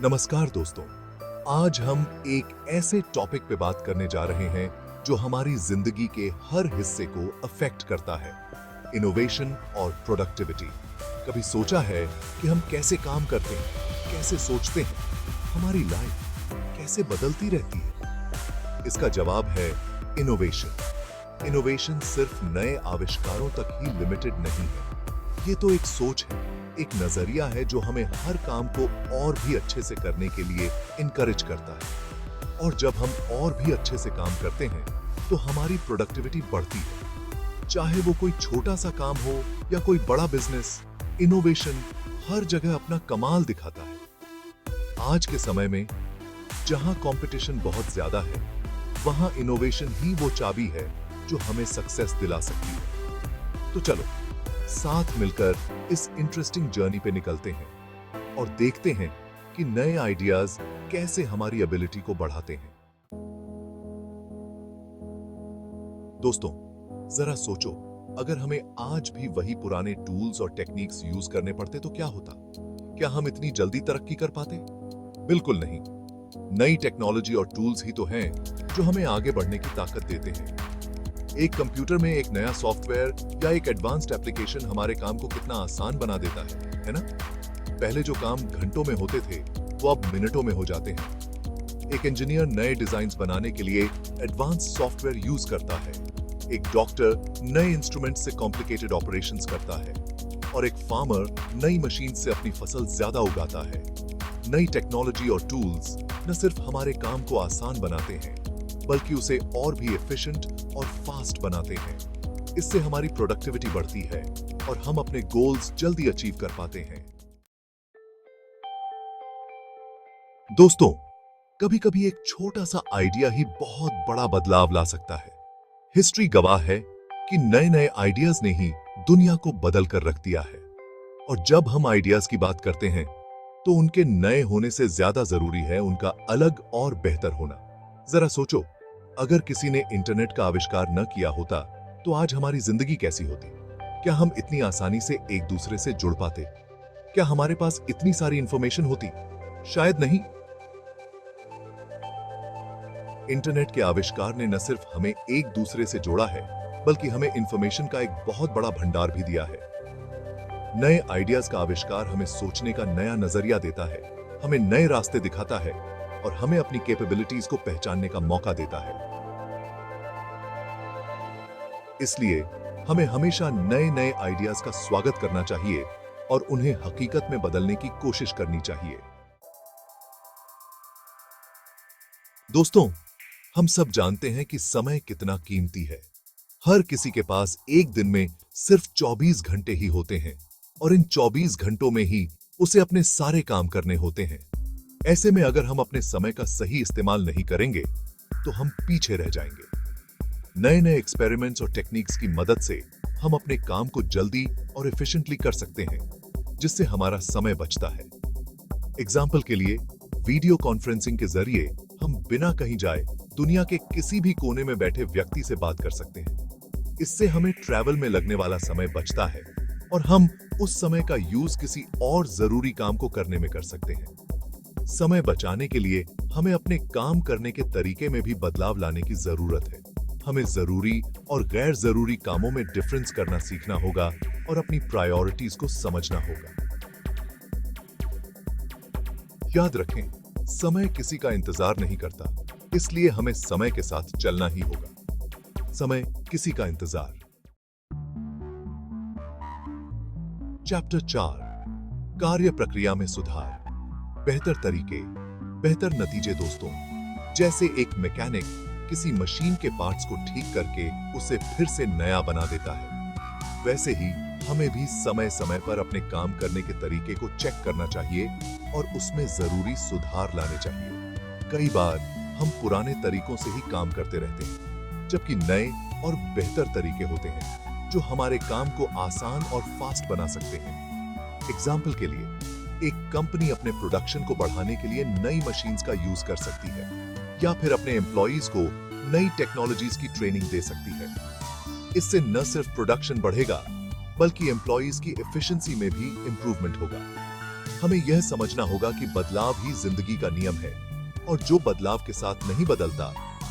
नमस्कार दोस्तों, आज हम एक ऐसे टॉपिक पे बात करने जा रहे हैं जो हमारी जिंदगी के हर हिस्से को अफेक्ट करता है, इनोवेशन और प्रोडक्टिविटी। कभी सोचा है कि हम कैसे काम करते हैं, कैसे सोचते हैं, हमारी लाइफ कैसे बदलती रहती है? इसका जवाब है इनोवेशन। इनोवेशन सिर्फ नए आविष्कारों तक ही लिमिटेड नहीं है। ये तो एक सोच है, एक नजरिया है जो हमें हर काम को और भी अच्छे से करने के लिए इनकरेज करता है। और जब हम और भी अच्छे से काम करते हैं तो हमारी प्रोडक्टिविटी बढ़ती है। चाहे वो कोई छोटा सा काम हो या कोई बड़ा बिजनेस, इनोवेशन हर जगह अपना कमाल दिखाता है। आज के समय में जहां कंपटीशन बहुत ज्यादा है, वहां इनोवेशन ही वो चाबी है जो हमें सक्सेस दिला सकती है। तो चलो साथ मिलकर इस इंटरेस्टिंग जर्नी पे निकलते हैं और देखते हैं कि नए आइडियाज कैसे हमारी एबिलिटी को बढ़ाते हैं। दोस्तों, जरा सोचो, अगर हमें आज भी वही पुराने टूल्स और टेक्निक्स यूज करने पड़ते तो क्या होता? क्या हम इतनी जल्दी तरक्की कर पाते? बिल्कुल नहीं। नई टेक्नोलॉजी और टूल्स ही तो हैं जो हमें आगे बढ़ने की ताकत देते हैं। एक कंप्यूटर में एक नया सॉफ्टवेयर या एक एडवांस्ड एप्लीकेशन हमारे काम को कितना आसान बना देता है ना? पहले जो काम घंटों में होते थे, वो अब मिनटों में हो जाते हैं। एक इंजीनियर नए डिजाइन्स बनाने के लिए एडवांस सॉफ्टवेयर यूज करता है। एक डॉक्टर नए इंस्ट्रूमेंट से कॉम्प्लिकेटेड ऑपरेशंस करता है और एक फार्मर नई मशीन से अपनी फसल ज्यादा उगाता है। नई टेक्नोलॉजी और टूल्स न सिर्फ हमारे काम को आसान बनाते हैं, बल्कि उसे और भी एफिशिएंट और फास्ट बनाते हैं। इससे हमारी प्रोडक्टिविटी बढ़ती है और हम अपने गोल्स जल्दी अचीव कर पाते हैं। दोस्तों, कभी-कभी एक छोटा सा आइडिया ही बहुत बड़ा बदलाव ला सकता है। हिस्ट्री गवाह है कि नए-नए आइडियाज ने ही दुनिया को बदल कर रख दिया है। और जब हम आइडियाज की बात करते हैं, तो उनके नए होने से ज्यादा जरूरी है उनका अलग और बेहतर होना। जरा सोचो, अगर किसी ने इंटरनेट का आविष्कार न किया होता तो आज हमारी जिंदगी कैसी होती? क्या हम इतनी आसानी से एक दूसरे से जुड़ पाते? क्या हमारे पास इतनी सारी इंफॉर्मेशन होती? शायद नहीं। इंटरनेट के आविष्कार ने न सिर्फ हमें एक दूसरे से जोड़ा है, बल्कि हमें इंफॉर्मेशन का एक बहुत बड़ा भंडार भी दिया है। नए आइडियाज का आविष्कार हमें सोचने का नया नजरिया देता है, हमें नए रास्ते दिखाता है और हमें अपनी कैपेबिलिटीज को पहचानने का मौका देता है। इसलिए हमें हमेशा नए-नए आइडियाज का स्वागत करना चाहिए और उन्हें हकीकत में बदलने की कोशिश करनी चाहिए। दोस्तों, हम सब जानते हैं कि समय कितना कीमती है। हर किसी के पास एक दिन में सिर्फ 24 घंटे ही होते हैं और इन 24 घंटों में ही उसे अपने सारे काम करने होते हैं। ऐसे में अगर हम अपने समय का सही इस्तेमाल नहीं करेंगे तो हम पीछे रह जाएंगे। नए-नए एक्सपेरिमेंट्स और टेक्निक्स की मदद से हम अपने काम को जल्दी और एफिशिएंटली कर सकते हैं, जिससे हमारा समय बचता है। एग्जाम्पल के लिए, वीडियो कॉन्फ्रेंसिंग के जरिए हम बिना कहीं जाए दुनिया के किसी भी कोने में बैठे व्यक्ति से बात कर सकते हैं। इससे हमें ट्रैवल में लगने वाला समय बचता है और हम उस समय का यूज किसी और जरूरी काम को करने में कर सकते हैं। समय बचाने के लिए हमें अपने काम करने के तरीके में भी बदलाव लाने की जरूरत है। हमें जरूरी और गैर जरूरी कामों में डिफरेंस करना सीखना होगा और अपनी प्रायोरिटीज को समझना होगा। याद रखें, समय किसी का इंतजार नहीं करता, इसलिए हमें समय के साथ चलना ही होगा। समय किसी का इंतजार। चैप्टर 4, कार्य प्रक्रिया में सुधार। बेहतर तरीके, बेहतर नतीजे। दोस्तों, जैसे एक मैकेनिक किसी मशीन के पार्ट्स को ठीक करके उसे फिर से नया बना देता है, वैसे ही हमें भी समय समय पर अपने काम करने के तरीके को चेक करना चाहिए और उसमें जरूरी सुधार लाने चाहिए। कई बार हम पुराने तरीकों से ही काम करते रहते हैं, जबकि नए और बेहतर तरीके होते हैं जो हमारे काम को आसान और फास्ट बना सकते हैं। एग्जाम्पल के लिए, एक कंपनी अपने प्रोडक्शन को बढ़ाने के लिए नई मशीन्स का यूज कर सकती है या फिर अपने एम्प्लॉइज को नई टेक्नोलॉजीज की ट्रेनिंग दे सकती है। इससे न सिर्फ प्रोडक्शन बढ़ेगा, बल्कि एम्प्लॉइज की एफिशिएंसी में भी इंप्रूवमेंट होगा। हमें यह समझना होगा कि बदलाव ही जिंदगी का नियम है और जो बदलाव के साथ नहीं बदलता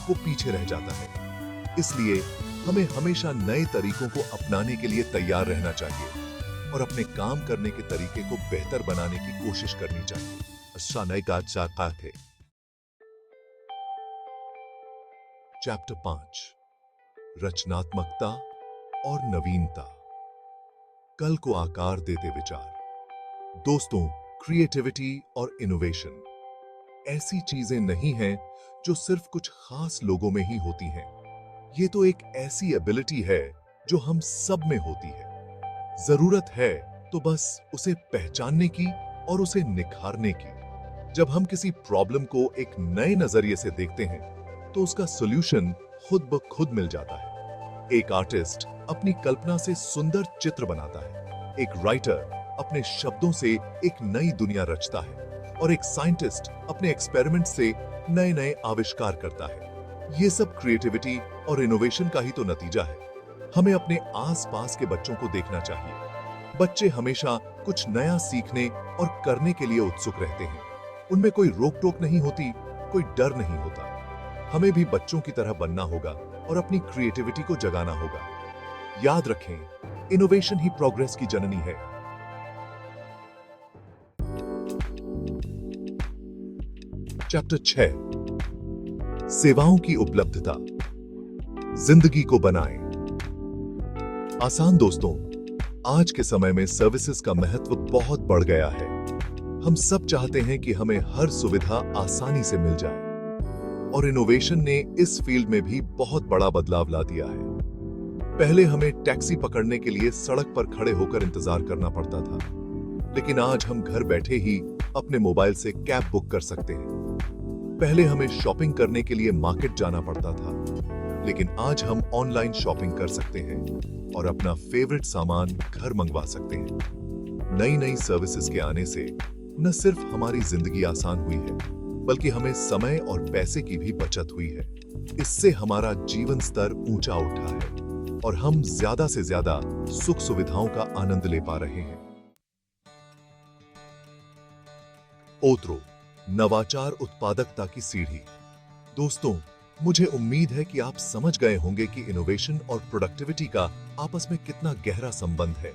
वो पीछे रह जाता है। इसलिए हमें हमेशा नए तरीकों को अपनाने के लिए तैयार रहना चाहिए और अपने काम करने के तरीके को बेहतर बनाने की कोशिश करनी चाहिए। अच्छा नए का चाहता थे। चैप्टर 5 रचनात्मकता और नवीनता। कल को आकार देते विचार। दोस्तों, क्रिएटिविटी और इनोवेशन ऐसी चीजें नहीं हैं जो सिर्फ कुछ खास लोगों में ही होती हैं। ये तो एक ऐसी एबिलिटी है जो हम सब में होती है। जरूरत है तो बस उसे पहचानने की और उसे निखारने की। जब हम किसी प्रॉब्लम को एक नए नजरिए से देखते हैं तो उसका सॉल्यूशन खुद ब खुद मिल जाता है। एक आर्टिस्ट अपनी कल्पना से सुंदर चित्र बनाता है, एक राइटर अपने शब्दों से एक नई दुनिया रचता है और एक साइंटिस्ट अपने एक्सपेरिमेंट से नए नए आविष्कार करता है। ये सब क्रिएटिविटी और इनोवेशन का ही तो नतीजा है। हमें अपने आसपास के बच्चों को देखना चाहिए। बच्चे हमेशा कुछ नया सीखने और करने के लिए उत्सुक रहते हैं। उनमें कोई रोक टोक नहीं होती, कोई डर नहीं होता। हमें भी बच्चों की तरह बनना होगा और अपनी क्रिएटिविटी को जगाना होगा। याद रखें, इनोवेशन ही प्रोग्रेस की जननी है। चैप्टर 6 सेवाओं की उपलब्धता। जिंदगी को बनाएं आसान। दोस्तों, आज के समय में सर्विसेज का महत्व बहुत बढ़ गया है। हम सब चाहते हैं कि हमें हर सुविधा आसानी से मिल जाए और इनोवेशन ने इस फील्ड में भी बहुत बड़ा बदलाव ला दिया है। पहले हमें टैक्सी पकड़ने के लिए सड़क पर खड़े होकर इंतजार करना पड़ता था, लेकिन आज हम घर बैठे ही अपने मोबाइल से कैब बुक कर सकते हैं। पहले हमें शॉपिंग करने के लिए मार्केट जाना पड़ता था, लेकिन आज हम ऑनलाइन शॉपिंग कर सकते हैं और अपना फेवरेट सामान घर मंगवा सकते हैं। नई नई सर्विसेज के आने से न सिर्फ हमारी जिंदगी आसान हुई है, बल्कि हमें समय और पैसे की भी बचत हुई है। इससे हमारा जीवन स्तर ऊंचा उठा है और हम ज्यादा से ज्यादा सुख सुविधाओं का आनंद ले पा रहे हैं। ओत्रो, नवाचार उत्पादकता की सीढ़ी। दोस्तों, मुझे उम्मीद है कि आप समझ गए होंगे कि इनोवेशन और प्रोडक्टिविटी का आपस में कितना गहरा संबंध है।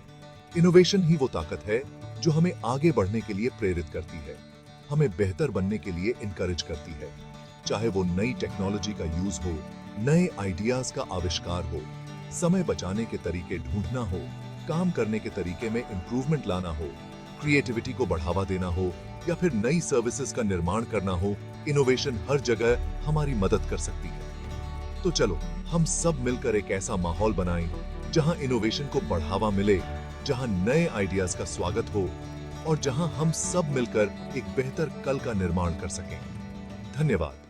इनोवेशन ही वो ताकत है जो हमें आगे बढ़ने के लिए प्रेरित करती है, हमें बेहतर बनने के लिए इनकरेज करती है। चाहे वो नई टेक्नोलॉजी का यूज हो, नए आइडियाज का आविष्कार हो, समय बचाने के तरीके ढूंढना हो, काम करने के तरीके में इंप्रूवमेंट लाना हो, क्रिएटिविटी को बढ़ावा देना हो या फिर नई सर्विसेज का निर्माण करना हो, इनोवेशन हर जगह हमारी मदद कर सकती है। तो चलो हम सब मिलकर एक ऐसा माहौल बनाएं जहां इनोवेशन को बढ़ावा मिले, जहां नए आइडियाज का स्वागत हो और जहां हम सब मिलकर एक बेहतर कल का निर्माण कर सकें। धन्यवाद।